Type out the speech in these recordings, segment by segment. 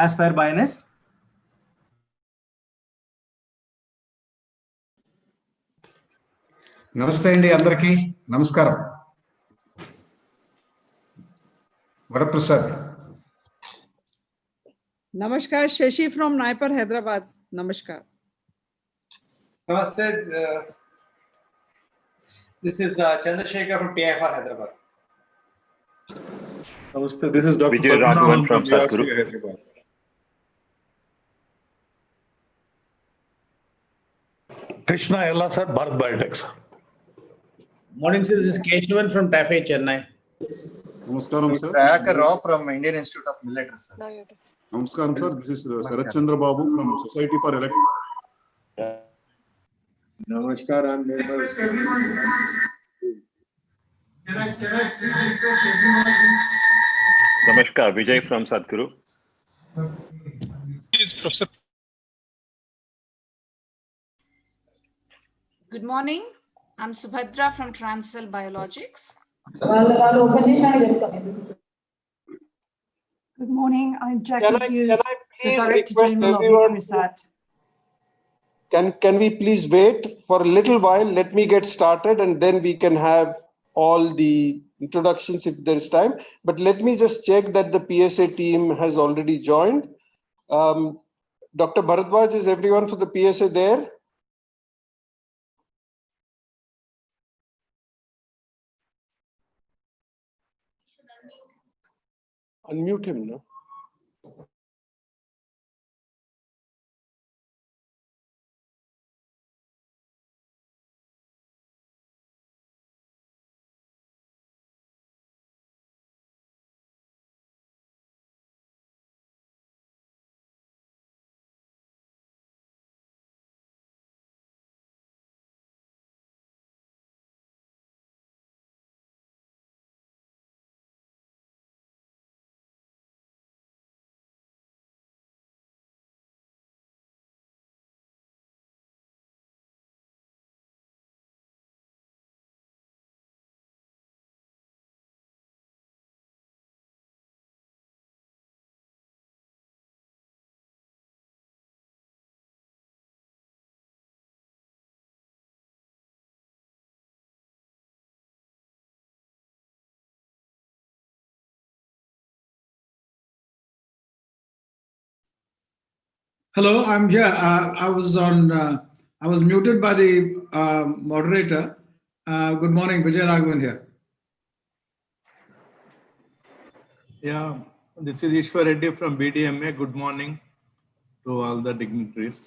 as per Bionis. నమస్తే అండి అందరికీ నమస్కారం. Varaprasad. Namaskar, Shashi from Naipar, Hyderabad. Namaskar. Namaste. This is Chandrasekhar from TIFR Hyderabad. Namaste. This is Dr. Vijay Raghavan from Sadhguru. Hyderabad. Krishna Ella sir, Bharat Biotech. Morning, sir. This is Keshavan from TAFE, Chennai. Namaskaram, sir. Prayakar Rao from Indian Institute of Millet Research. Namaskaram, sir. This is Sarath Chandra Babu from Society for Electric. Namaskar, I'm Nirmal. Namaskar, Vijay from Sadhguru. Good morning. I'm Subhadra from Transcell Biologics. Good morning. I'm Jackie Hughes, the Director General of Hyderabad. Can we please wait for a little while? Let me get started and then we can have all the introductions if there is time. But let me just check that the PSA team has already joined. Dr. Bharadwaj, is everyone for the PSA there? Unmute him, no? Hello, I'm here. I was muted by the moderator. Good morning, Vijay Raghavan here. Yeah, this is Ishwar Reddy from BDMA. Good morning to all the dignitaries.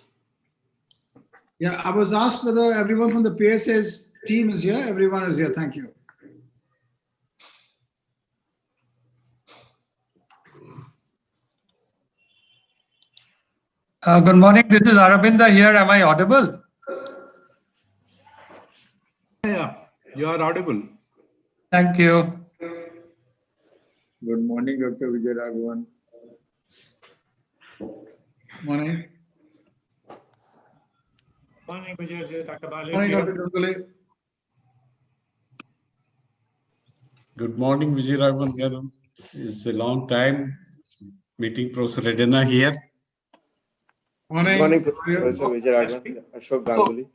Yeah, I was asked whether everyone from the PSA's team is here. Everyone is here. Thank you. Good morning. This is Arabinda here. Am I audible? Yeah, you are audible. Thank you. Good morning, Dr. Vijay Raghavan. Morning. Morning, Vijay. This is Dr. Bali. Morning, Dr. Ganguli. Good morning, Vijay Raghavan here. It's a long time meeting Professor Redena here. Morning. Professor Vijay Raghavan. Ashok Ganguly.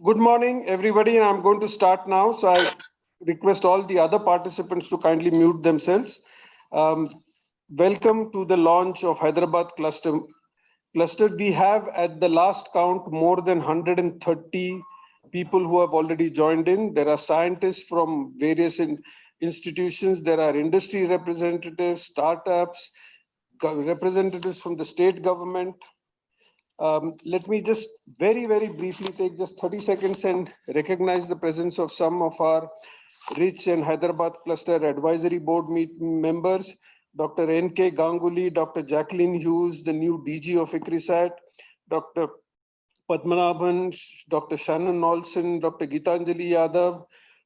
Good morning, everybody, and I'm going to start now. So I request all the other participants to kindly mute themselves. Welcome to the launch of Hyderabad cluster. We have at the last count more than 130 people who have already joined in. There are scientists from various institutions. There are industry representatives, startups, representatives from the state government. Let me just very, very briefly take just 30 seconds and recognize the presence of some of our rich and Hyderabad cluster advisory board members. Dr. N.K. Ganguly, Dr. Jacqueline Hughes, the new DG of ICRISAT, Dr. Padmanabhan, Dr. Shannon Olson, Dr. Gitanjali Yadav,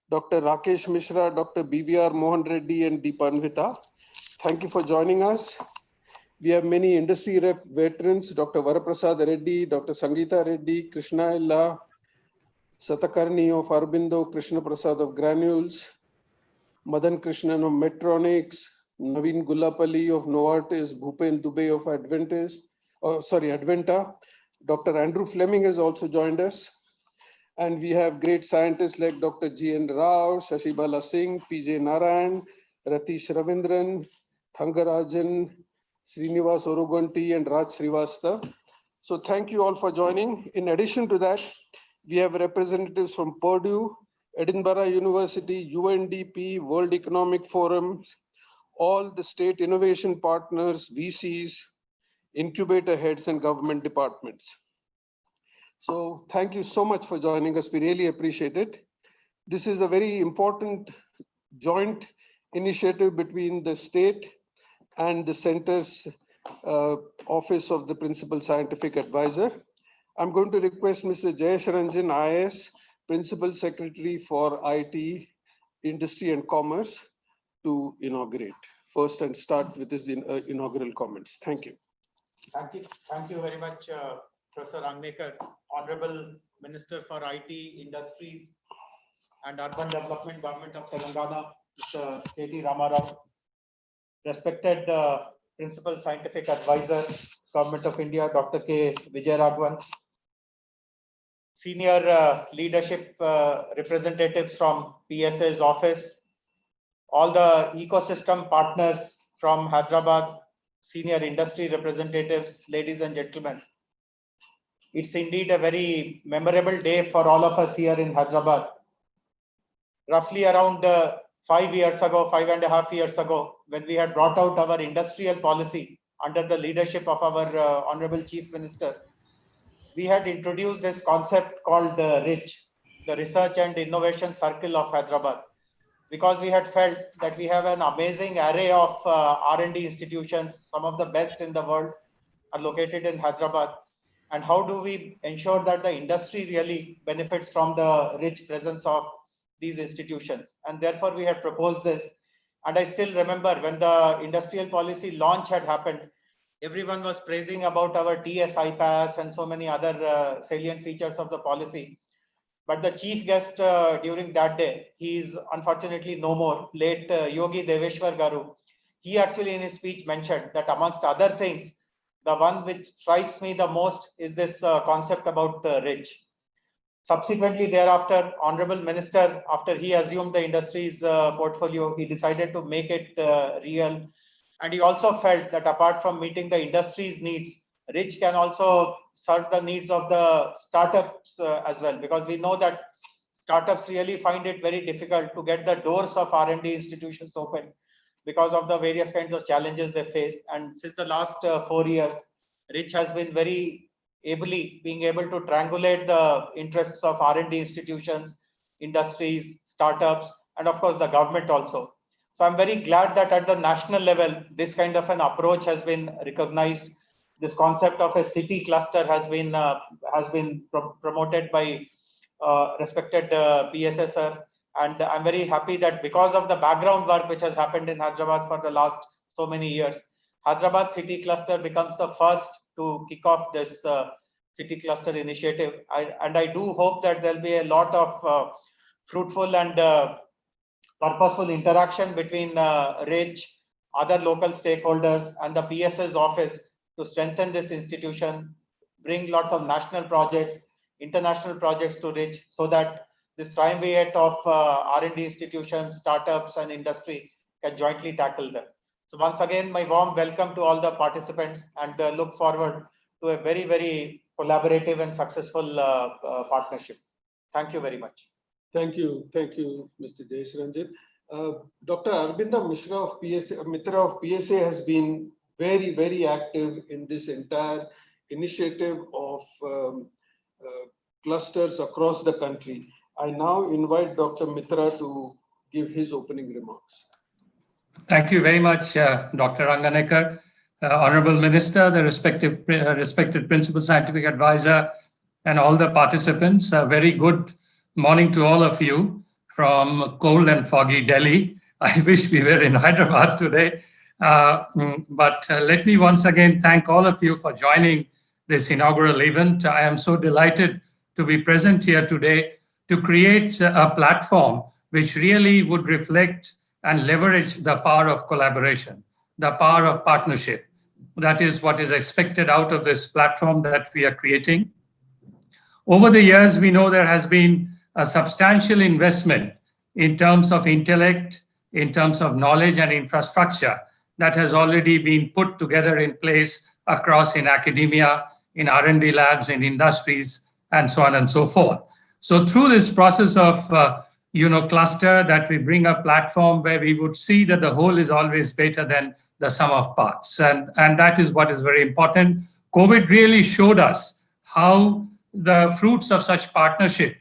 Dr. Rakesh Mishra, Dr. BVR Mohan Reddy, and Deepanvita. Thank you for joining us. We have many industry veterans, Dr. Varaprasad Reddy, Dr. Sangeeta Reddy, Krishna Ella, Satakarni of Aurobindo, Krishna Prasad of Granules, Madan Krishnan of Metronics, Naveen Gullapalli of Novartis, Bhupen Dubey of Adventa. Dr. Andrew Fleming has also joined us. And we have great scientists like Dr. G.N. Rao, Shashibala Singh, P.J. Narayan, Ratish Ravindran, Thangarajan, Srinivas Oroganti, and Raj Srivastava. So thank you all for joining. In addition to that, we have representatives from Purdue, Edinburgh University, UNDP, World Economic Forum, all the state innovation partners, VCs, incubator heads, and government departments. So thank you so much for joining us. We really appreciate it. This is a very important joint initiative between the state and the center's Office of the Principal Scientific Advisor. I'm going to request Mr. Jayesh Ranjan, IAS, Principal Secretary for IT, Industry and Commerce, to inaugurate first and start with his inaugural comments. Thank you. Thank you very much, Professor Rangnekar, Honorable Minister for IT, Industries and Urban Development, Government of Telangana, Mr. K.T. Ramarao, respected Principal Scientific Advisor, Government of India, Dr. K. Vijayaraghavan, senior leadership representatives from PSA's office, all the ecosystem partners from Hyderabad, senior industry representatives, ladies and gentlemen. It's indeed a very memorable day for all of us here in Hyderabad. Roughly around 5 years ago, 5.5 years ago, when we had brought out our industrial policy under the leadership of our Honorable Chief Minister, we had introduced this concept called RICH, the Research and Innovation Circle of Hyderabad, because we had felt that we have an amazing array of R&D institutions, some of the best in the world are located in Hyderabad. And how do we ensure that the industry really benefits from the rich presence of these institutions? And therefore, we had proposed this. And I still remember when the industrial policy launch had happened, everyone was praising about our TS IPAS and so many other salient features of the policy. But the chief guest during that day, he is unfortunately no more, late Yogi Deveshwar Garu. He actually in his speech mentioned that amongst other things, the one which strikes me the most is this concept about the rich. Subsequently, thereafter, Honorable Minister, after he assumed the industry's portfolio, he decided to make it real. And he also felt that apart from meeting the industry's needs, RICH can also serve the needs of the startups as well, because we know that startups really find it very difficult to get the doors of R&D institutions open because of the various kinds of challenges they face. And since the last 4 years, RICH has been very ably being able to triangulate the interests of R&D institutions, industries, startups, and of course the government also. So I'm very glad that at the national level, this kind of an approach has been recognized. This concept of a city cluster has been promoted by respected PSA sir. And I'm very happy that because of the background work which has happened in Hyderabad for the last so many years, Hyderabad City Cluster becomes the first to kick off this City Cluster initiative. And I do hope that there'll be a lot of fruitful and purposeful interaction between RICH, other local stakeholders, and the PSA's office to strengthen this institution, bring lots of national projects, international projects to RICH, so that this triumvirate of R&D institutions, startups, and industry can jointly tackle them. So once again, my warm welcome to all the participants, and look forward to a very, very collaborative and successful partnership. Thank you very much. Thank you, Mr. Jayesh Ranjan. Dr. Arbinda Mitra of PSA has been very, very active in this entire initiative of clusters across the country. I now invite Dr. Mitra to give his opening remarks. Thank you very much, Dr. Ranganekar, Honorable Minister, the respected Principal Scientific Advisor, and all the participants. Very good morning to all of you from cold and foggy Delhi. I wish we were in Hyderabad today. But let me once again thank all of you for joining this inaugural event. I am so delighted to be present here today to create a platform which really would reflect and leverage the power of collaboration, the power of partnership. That is what is expected out of this platform that we are creating. Over the years, we know there has been a substantial investment in terms of intellect, in terms of knowledge and infrastructure that has already been put together in place across in academia, in R&D labs, in industries, and so on and so forth. So through this process of cluster, that we bring a platform where we would see that the whole is always greater than the sum of parts. And that is what is very important. COVID really showed us how the fruits of such partnership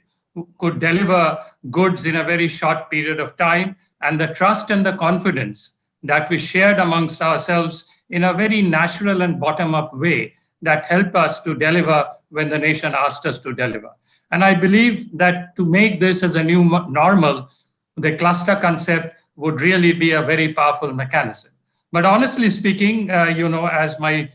could deliver goods in a very short period of time, and the trust and the confidence that we shared amongst ourselves in a very natural and bottom-up way that helped us to deliver when the nation asked us to deliver. And I believe that to make this as a new normal, the cluster concept would really be a very powerful mechanism. But honestly speaking, as my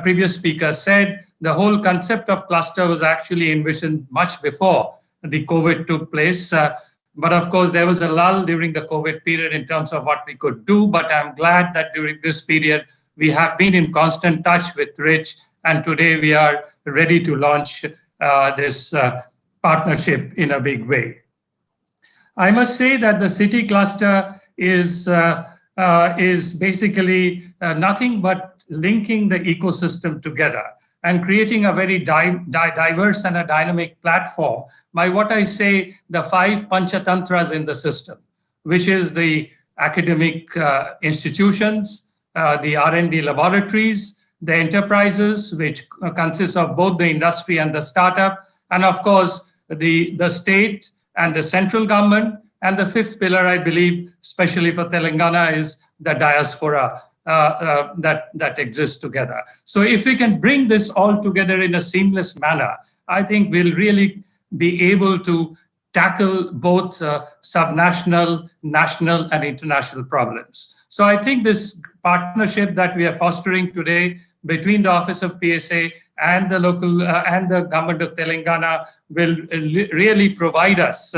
previous speaker said, the whole concept of cluster was actually envisioned much before the COVID took place. But of course, there was a lull during the COVID period in terms of what we could do. But I'm glad that during this period, we have been in constant touch with Rich. And today we are ready to launch this partnership in a big way. I must say that the city cluster is basically nothing but linking the ecosystem together and creating a very diverse and a dynamic platform by what I say the 5 panchatantras in the system, which is the academic institutions, the R&D laboratories, the enterprises, which consists of both the industry and the startup, and of course, the state and the central government. And the 5th pillar, I believe, especially for Telangana, is the diaspora that exists together. So if we can bring this all together in a seamless manner, I think we'll really be able to tackle both subnational, national, and international problems. So I think this partnership that we are fostering today between the Office of PSA and the local and the government of Telangana will really provide us,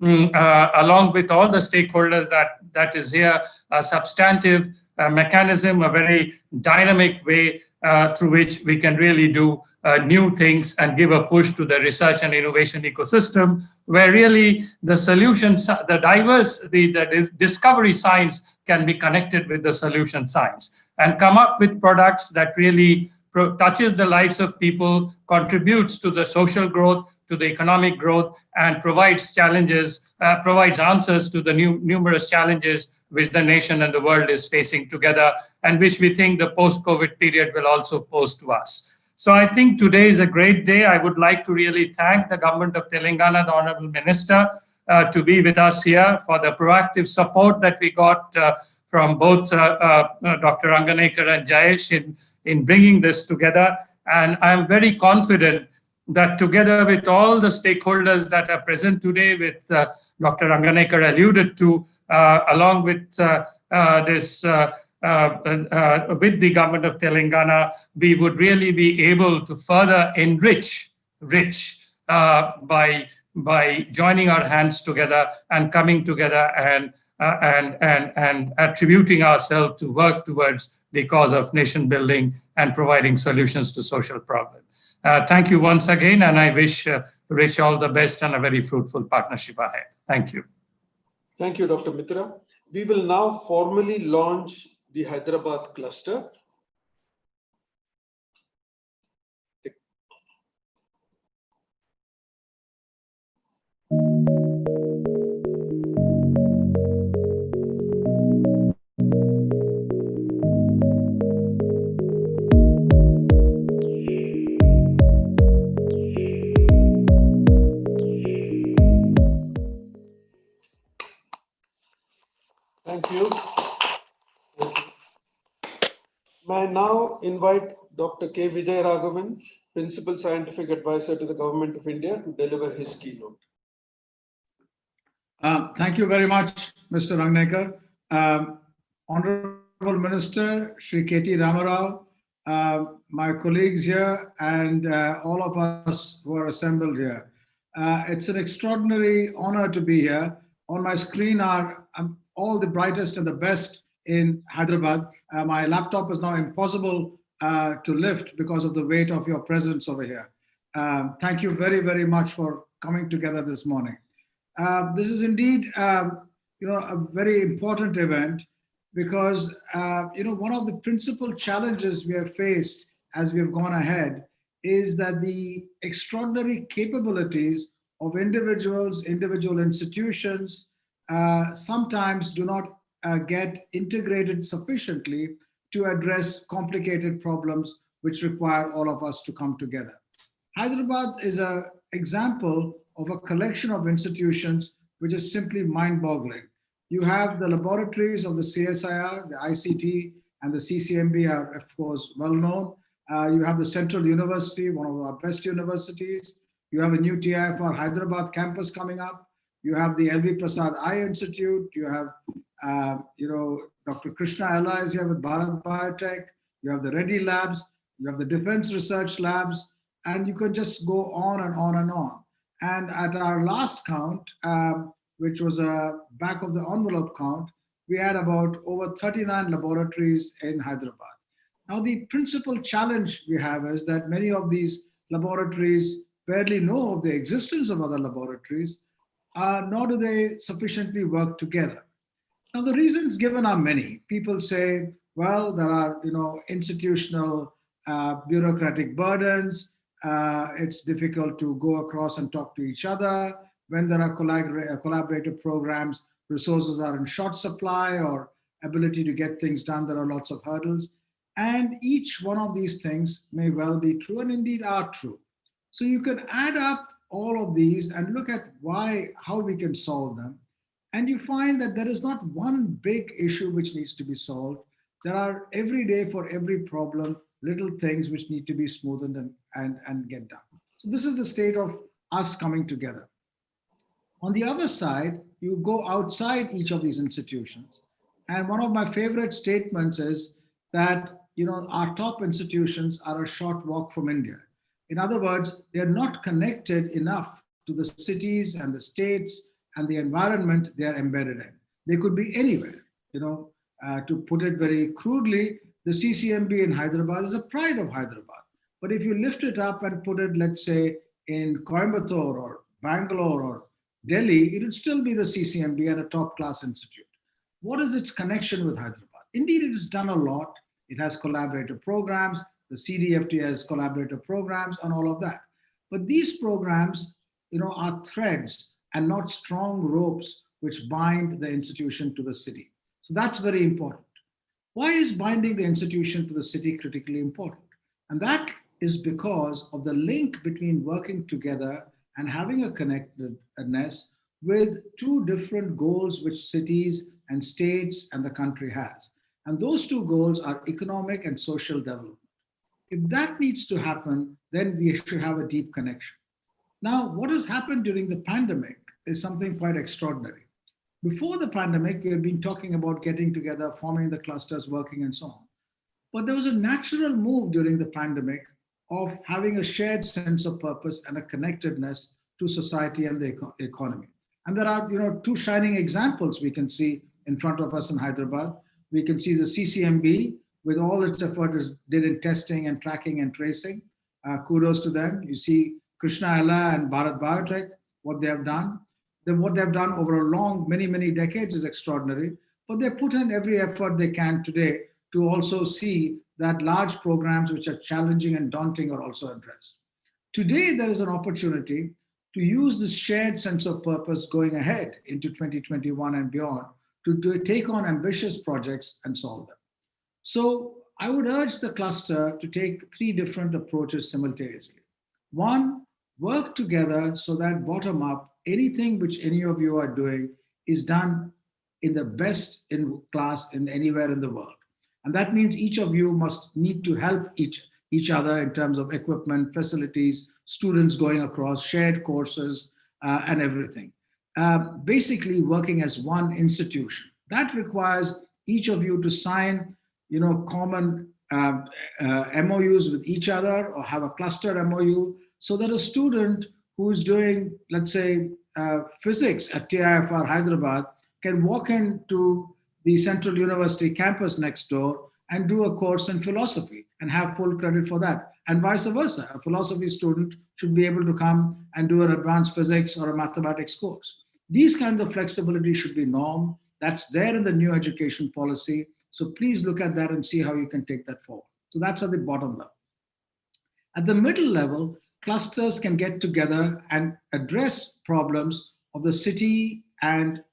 along with all the stakeholders that is here, a substantive mechanism, a very dynamic way through which we can really do new things and give a push to the research and innovation ecosystem, where really the solutions, the discovery science can be connected with the solution science and come up with products that really touches the lives of people, contributes to the social growth, to the economic growth, and provides answers to the numerous challenges which the nation and the world is facing together, and which we think the post-COVID period will also pose to us. So I think today is a great day. I would like to really thank the government of Telangana, the Honorable Minister, to be with us here for the proactive support that we got from both Dr. Ranganekar and Jayesh in bringing this together. And I'm very confident that together with all the stakeholders that are present today, with Dr. Ranganekar alluded to, along with with the government of Telangana, we would really be able to further enrich by joining our hands together and coming together and attributing ourselves to work towards the cause of nation building and providing solutions to social problems. Thank you once again, and I wish Rich all the best and a very fruitful partnership ahead. Thank you. Thank you, Dr. Mitra. We will now formally launch the Hyderabad cluster. Thank you. May I now invite Dr. K. Vijay Raghavan, Principal Scientific Advisor to the Government of India, to deliver his keynote. Thank you very much, Mr. Ranganekar. Honorable Minister, Shri K.T. Ramarao, my colleagues here, and all of us who are assembled here. It's an extraordinary honor to be here. On my screen are all the brightest and the best in Hyderabad. My laptop is now impossible to lift because of the weight of your presence over here. Thank you very, very much for coming together this morning. This is indeed, a very important event because, one of the principal challenges we have faced as we have gone ahead is that the extraordinary capabilities of individual institutions sometimes do not get integrated sufficiently to address complicated problems which require all of us to come together. Hyderabad is an example of a collection of institutions which is simply mind-boggling. You have the laboratories of the CSIR, the ICT, and the CCMB are, of course, well known. You have the Central University, one of our best universities. You have a new TIFR Hyderabad campus coming up. You have the LV Prasad Eye Institute. You have, Dr. Krishna Ella is here with Bharat Biotech. You have the Reddy Labs. You have the Defense Research Labs. And you could just go on and on and on. And at our last count, which was a back of the envelope count, we had about over 39 laboratories in Hyderabad. Now, the principal challenge we have is that many of these laboratories barely know of the existence of other laboratories, nor do they sufficiently work together. Now, the reasons given are many. People say, well, there are, institutional bureaucratic burdens. It's difficult to go across and talk to each other. When there are collaborative programs, resources are in short supply or ability to get things done. There are lots of hurdles. And each one of these things may well be true and indeed are true. So you can add up all of these and look at how we can solve them. And you find that there is not one big issue which needs to be solved. There are every day for every problem, little things which need to be smoothened and get done. So this is the state of us coming together. On the other side, you go outside each of these institutions. And one of my favorite statements is that, our top institutions are a short walk from India. In other words, they're not connected enough to the cities and the states and the environment they're embedded in. They could be anywhere. To put it very crudely, the CCMB in Hyderabad is a pride of Hyderabad. But if you lift it up and put it, let's say, in Coimbatore or Bangalore or Delhi, it would still be the CCMB and a top-class institute. What is its connection with Hyderabad? Indeed, it has done a lot. It has collaborative programs. The CDFT has collaborative programs and all of that. But these programs, are threads and not strong ropes which bind the institution to the city. So that's very important. Why is binding the institution to the city critically important? And that is because of the link between working together and having a connectedness with two different goals which cities and states and the country has. And those two goals are economic and social development. If that needs to happen, then we should have a deep connection. Now, what has happened during the pandemic is something quite extraordinary. Before the pandemic, we had been talking about getting together, forming the clusters, working and so on. But there was a natural move during the pandemic of having a shared sense of purpose and a connectedness to society and the economy. And there are, two shining examples we can see in front of us in Hyderabad. We can see the CCMB with all its effort did in testing and tracking and tracing. Kudos to them. You see Krishna Ella and Bharat Biotech, what they have done. What they've done over a long, many decades is extraordinary, but they put in every effort they can today to also see that large programs which are challenging and daunting are also addressed. Today, there is an opportunity to use this shared sense of purpose going ahead into 2021 and beyond to take on ambitious projects and solve them. So I would urge the cluster to take three different approaches simultaneously. One, work together so that bottom up, anything which any of you are doing is done in the best in class in anywhere in the world. And that means each of you must need to help each other in terms of equipment, facilities, students going across, shared courses, and everything. Basically working as one institution. That requires each of you to sign, common MOUs with each other or have a cluster MOU so that a student who is doing, let's say, physics at TIFR Hyderabad can walk into the Central University campus next door and do a course in philosophy and have full credit for that. And vice versa. A philosophy student should be able to come and do an advanced physics or a mathematics course. These kinds of flexibility should be norm. That's there in the new education policy. So please look at that and see how you can take that forward. So that's at the bottom level. At the middle level, clusters can get together and address problems of the city and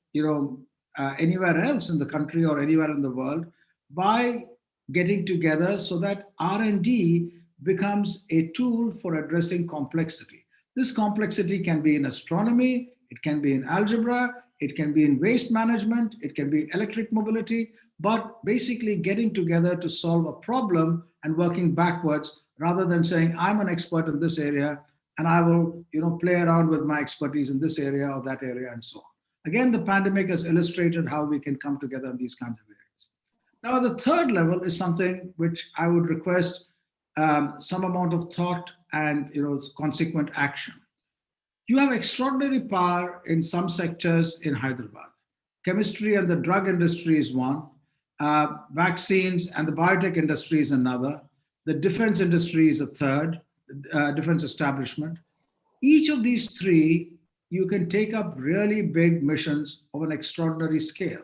anywhere else in the country or anywhere in the world by getting together so that R&D becomes a tool for addressing complexity. This complexity can be in astronomy, it can be in algebra, it can be in waste management, it can be in electric mobility, but basically getting together to solve a problem and working backwards rather than saying, I'm an expert in this area and I will play around with my expertise in this area or that area and so on. Again, the pandemic has illustrated how we can come together in these kinds of areas. Now, the third level is something which I would request some amount of thought and consequent action. You have extraordinary power in some sectors in Hyderabad. Chemistry and the drug industry is one. Vaccines and the biotech industry is another. The defense industry is a third, defense establishment. Each of these three, you can take up really big missions of an extraordinary scale.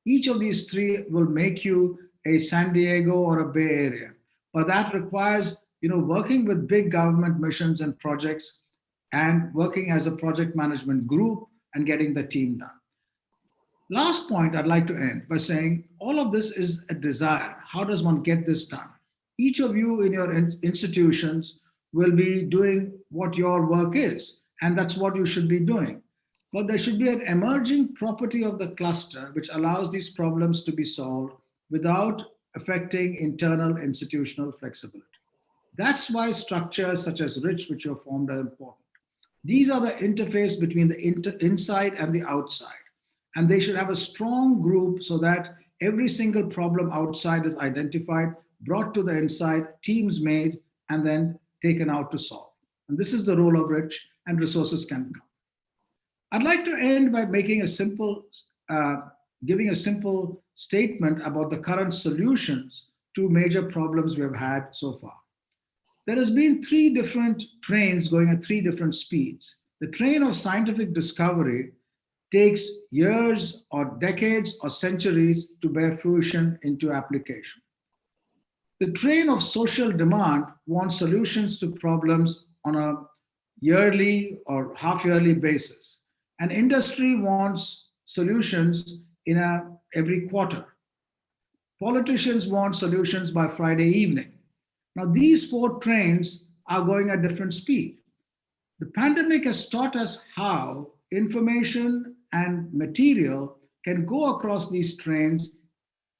Each of these three will make you a San Diego or a Bay Area. But that requires working with big government missions and projects and working as a project management group and getting the team done. Last point I'd like to end by saying all of this is a desire. How does one get this done? Each of you in your institutions will be doing what your work is, and that's what you should be doing. But there should be an emerging property of the cluster which allows these problems to be solved without affecting internal institutional flexibility. That's why structures such as RICH, which are formed, are important. These are the interface between the inside and the outside. And they should have a strong group so that every single problem outside is identified, brought to the inside, teams made, and then taken out to solve. And this is the role of RICH, and resources can come. I'd like to end by making a simple, giving a simple statement about the current solutions to major problems we have had so far. There has been 3 different trains going at 3 different speeds. The train of scientific discovery takes years or decades or centuries to bear fruition into application. The train of social demand wants solutions to problems on a yearly or half-yearly basis. And industry wants solutions in every quarter. Politicians want solutions by Friday evening. Now, these 4 trains are going at different speed. The pandemic has taught us how information and material can go across these trains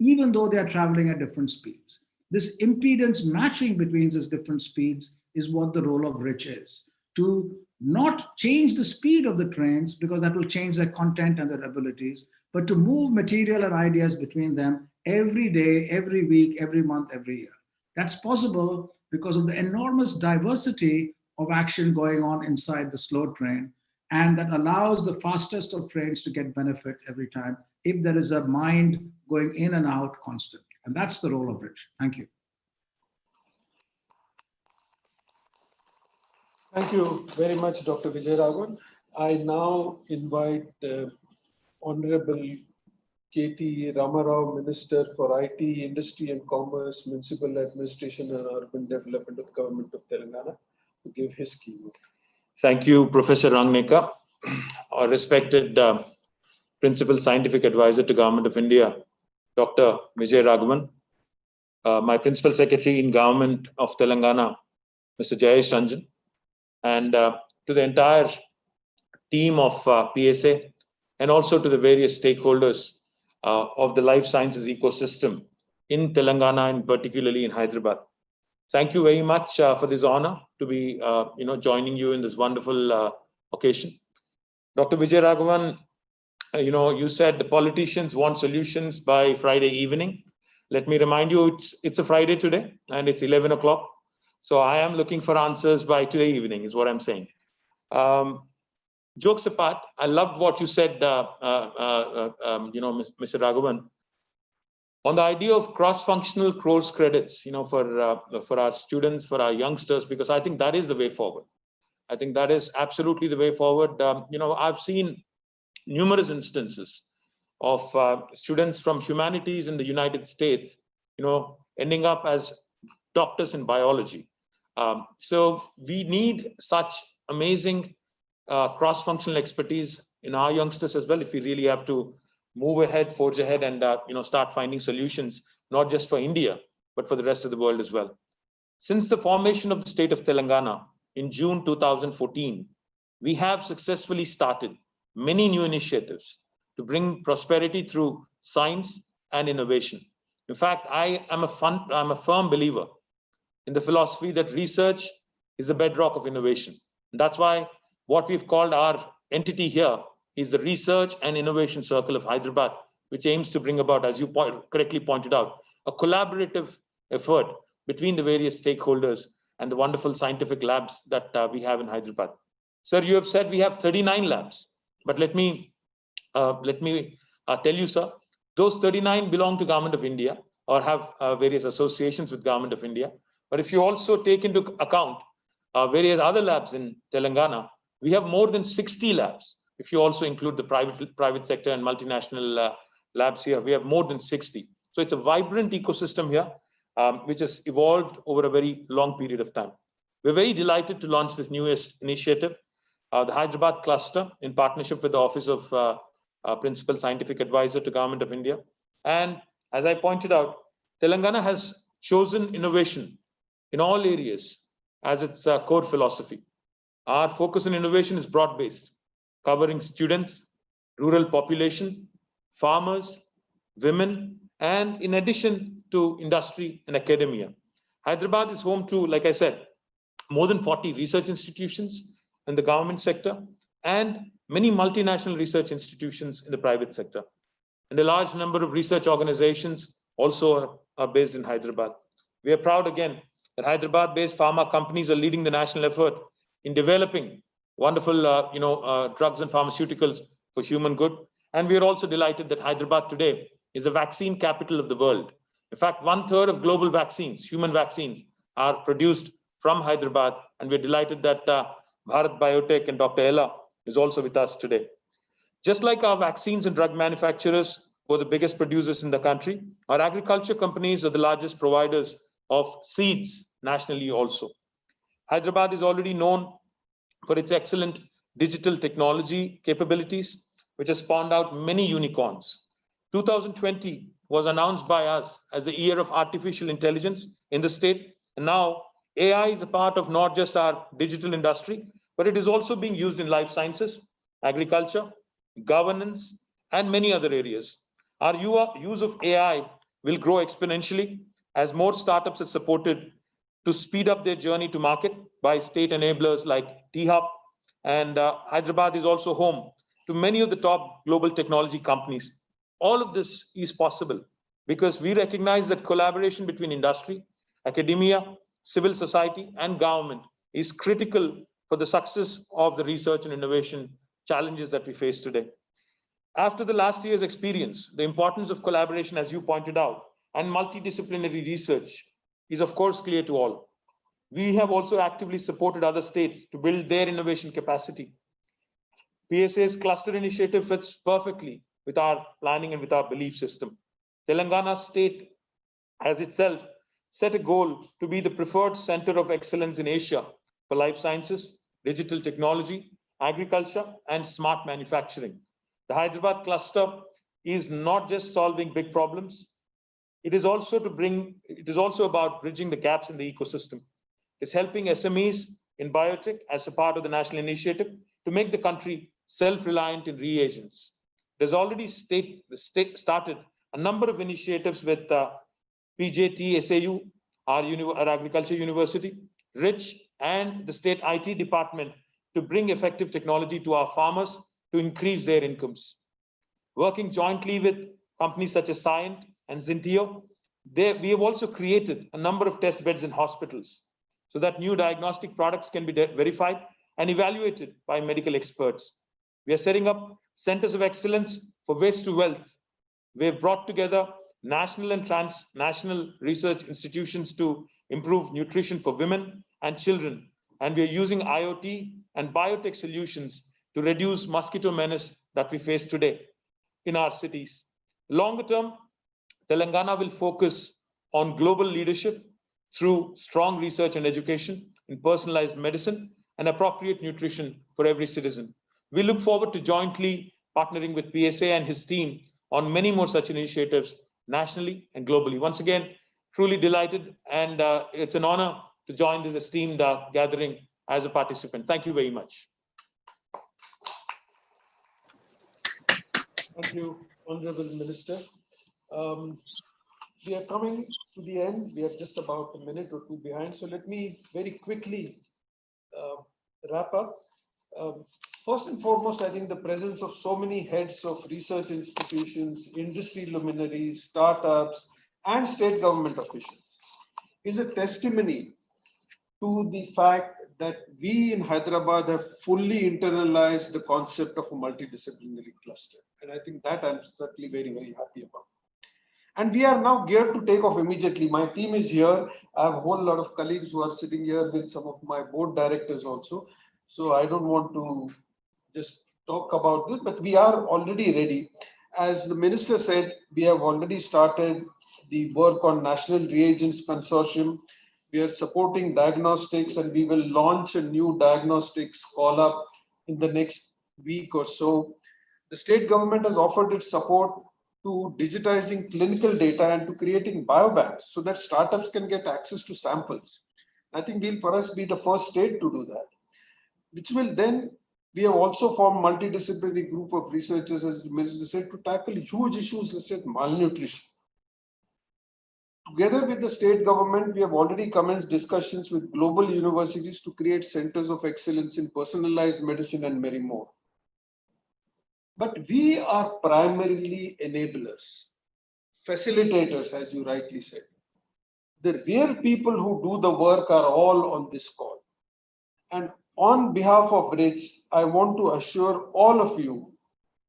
even though they are traveling at different speeds. This impedance matching between these different speeds is what the role of RICH is. To not change the speed of the trains because that will change their content and their abilities, but to move material and ideas between them every day, every week, every month, every year. That's possible because of the enormous diversity of action going on inside the slow train, and that allows the fastest of trains to get benefit every time if there is a mind going in and out constantly. And that's the role of RICH. Thank you. Thank you very much, Dr. Vijayaraghavan. I now invite Honorable K.T. Ramarao, Minister for IT, Industry and Commerce, Municipal Administration and Urban Development of the Government of Telangana, to give his keynote. Thank you, Professor Rangnekar, our respected Principal Scientific Advisor to Government of India, Dr. Vijayaraghavan, my Principal Secretary in Government of Telangana, Mr. Jayesh Ranjan, and to the entire team of PSA, and also to the various stakeholders of the life sciences ecosystem in Telangana and particularly in Hyderabad. Thank you very much for this honor to be joining you in this wonderful occasion. Dr. Vijayaraghavan, you said the politicians want solutions by Friday evening. Let me remind you, it's a Friday today and it's 11 o'clock. So I am looking for answers by today evening is what I'm saying. jokes apart, I loved what you said, Mr. Raghavan, on the idea of cross-functional course credits, for our students, for our youngsters, because I think that is the way forward. I think that is absolutely the way forward. I've seen numerous instances of students from humanities in the United States, ending up as doctors in biology. So we need such amazing cross-functional expertise in our youngsters as well, if we really have to move ahead, forge ahead, and start finding solutions, not just for India, but for the rest of the world as well. Since the formation of the state of Telangana in June 2014, we have successfully started many new initiatives to bring prosperity through science and innovation. In fact, I'm a firm believer in the philosophy that research is the bedrock of innovation. And that's why what we've called our entity here is the Research and Innovation Circle of Hyderabad, which aims to bring about, as you correctly pointed out, a collaborative effort between the various stakeholders and the wonderful scientific labs that we have in Hyderabad. Sir, you have said we have 39 labs, but let me tell you, sir, those 39 belong to Government of India or have various associations with Government of India. But if you also take into account various other labs in Telangana, we have more than 60 labs. If you also include the private sector and multinational labs here, we have more than 60. So it's a vibrant ecosystem here, which has evolved over a very long period of time. We're very delighted to launch this newest initiative, the Hyderabad cluster, in partnership with the Office of Principal Scientific Advisor to Government of India. And as I pointed out, Telangana has chosen innovation in all areas as its core philosophy. Our focus on innovation is broad-based, covering students, rural population, farmers, women, and in addition to industry and academia. Hyderabad is home to, like I said, more than 40 research institutions in the government sector and many multinational research institutions in the private sector. And a large number of research organizations also are based in Hyderabad. We are proud again that Hyderabad-based pharma companies are leading the national effort in developing wonderful drugs and pharmaceuticals for human good. And we are also delighted that Hyderabad today is a vaccine capital of the world. In fact, 1/3 of global vaccines, human vaccines, are produced from Hyderabad. And we're delighted that Bharat Biotech and Dr. Ella is also with us today. Just like our vaccines and drug manufacturers were the biggest producers in the country, our agriculture companies are the largest providers of seeds nationally also. Hyderabad is already known for its excellent digital technology capabilities, which has spawned out many unicorns. 2020 was announced by us as the year of artificial intelligence in the state. And now AI is a part of not just our digital industry, but it is also being used in life sciences, agriculture, governance, and many other areas. Our use of AI will grow exponentially as more startups are supported to speed up their journey to market by state enablers like T-Hub. And Hyderabad is also home to many of the top global technology companies. All of this is possible because we recognize that collaboration between industry, academia, civil society, and government is critical for the success of the research and innovation challenges that we face today. After the last year's experience, the importance of collaboration, as you pointed out, and multidisciplinary research is of course clear to all. We have also actively supported other states to build their innovation capacity. PSA's cluster initiative fits perfectly with our planning and with our belief system. Telangana state has itself set a goal to be the preferred center of excellence in Asia for life sciences, digital technology, agriculture, and smart manufacturing. The Hyderabad cluster is not just solving big problems. It is also about bridging the gaps in the ecosystem. It's helping SMEs in biotech as a part of the national initiative to make the country self-reliant in reagents. There's already started a number of initiatives with PJT, SAU, our agriculture university, RICH, and the state IT department to bring effective technology to our farmers to increase their incomes. Working jointly with companies such as Scient and Zintio, we have also created a number of test beds in hospitals so that new diagnostic products can be verified and evaluated by medical experts. We are setting up centers of excellence for waste to wealth. We have brought together national and transnational research institutions to improve nutrition for women and children. And we are using IoT and biotech solutions to reduce mosquito menace that we face today in our cities. Longer term, Telangana will focus on global leadership through strong research and education in personalized medicine and appropriate nutrition for every citizen. We look forward to jointly partnering with PSA and his team on many more such initiatives nationally and globally. Once again, truly delighted, and it's an honor to join this esteemed gathering as a participant. Thank you very much. Thank you, Honorable Minister. We are coming to the end. We are just about a minute or two behind. So let me very quickly wrap up. First and foremost, I think the presence of so many heads of research institutions, industry luminaries, startups, and state government officials is a testimony to the fact that we in Hyderabad have fully internalized the concept of a multidisciplinary cluster. And I think that I'm certainly very, very happy about. And we are now geared to take off immediately. My team is here. I have a whole lot of colleagues who are sitting here with some of my board directors also. So I don't want to just talk about this, but we are already ready. As the minister said, we have already started the work on National Reagents Consortium. We are supporting diagnostics, and we will launch a new diagnostics call-up in the next week or so. The state government has offered its support to digitizing clinical data and to creating biobanks so that startups can get access to samples. I think we'll for us be the first state to do that, which will then, we have also formed multidisciplinary group of researchers, as the minister said, to tackle huge issues such as malnutrition. Together with the state government, we have already commenced discussions with global universities to create centers of excellence in personalized medicine and many more. But we are primarily enablers, facilitators, as you rightly said. The real people who do the work are all on this call. And on behalf of which, I want to assure all of you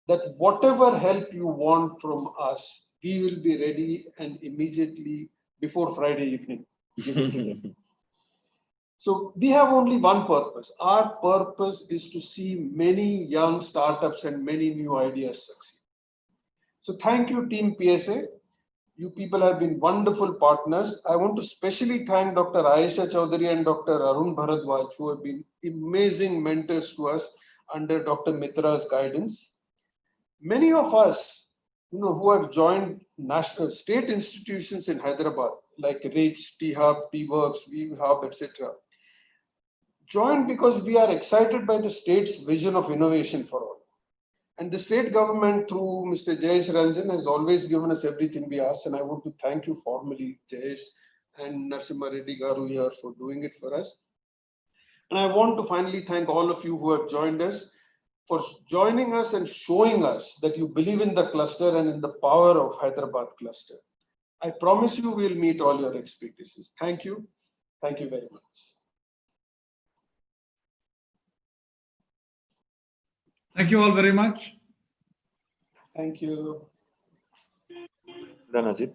that whatever help you want from us, we will be ready and immediately before Friday evening. So we have only one purpose. Our purpose is to see many young startups and many new ideas succeed. So thank you, Team PSA. You people have been wonderful partners. I want to specially thank Dr. Ayesha Chaudhary and Dr. Arun Bharadwaj, who have been amazing mentors to us under Dr. Mitra's guidance. Many of us, who have joined national state institutions in Hyderabad, like RICH, T-Hub, T-Works, V-Hub, etc., joined because we are excited by the state's vision of innovation for all. And the state government, through Mr. Jayesh Ranjan, has always given us everything we asked. And I want to thank you formally, Jayesh and Narasimha Reddy Garu here, for doing it for us. And I want to finally thank all of you who have joined us for joining us and showing us that you believe in the cluster and in the power of Hyderabad cluster. I promise you we'll meet all your expectations. Thank you. Thank you very much. Thank you all very much. Thank you. Done, Ajit.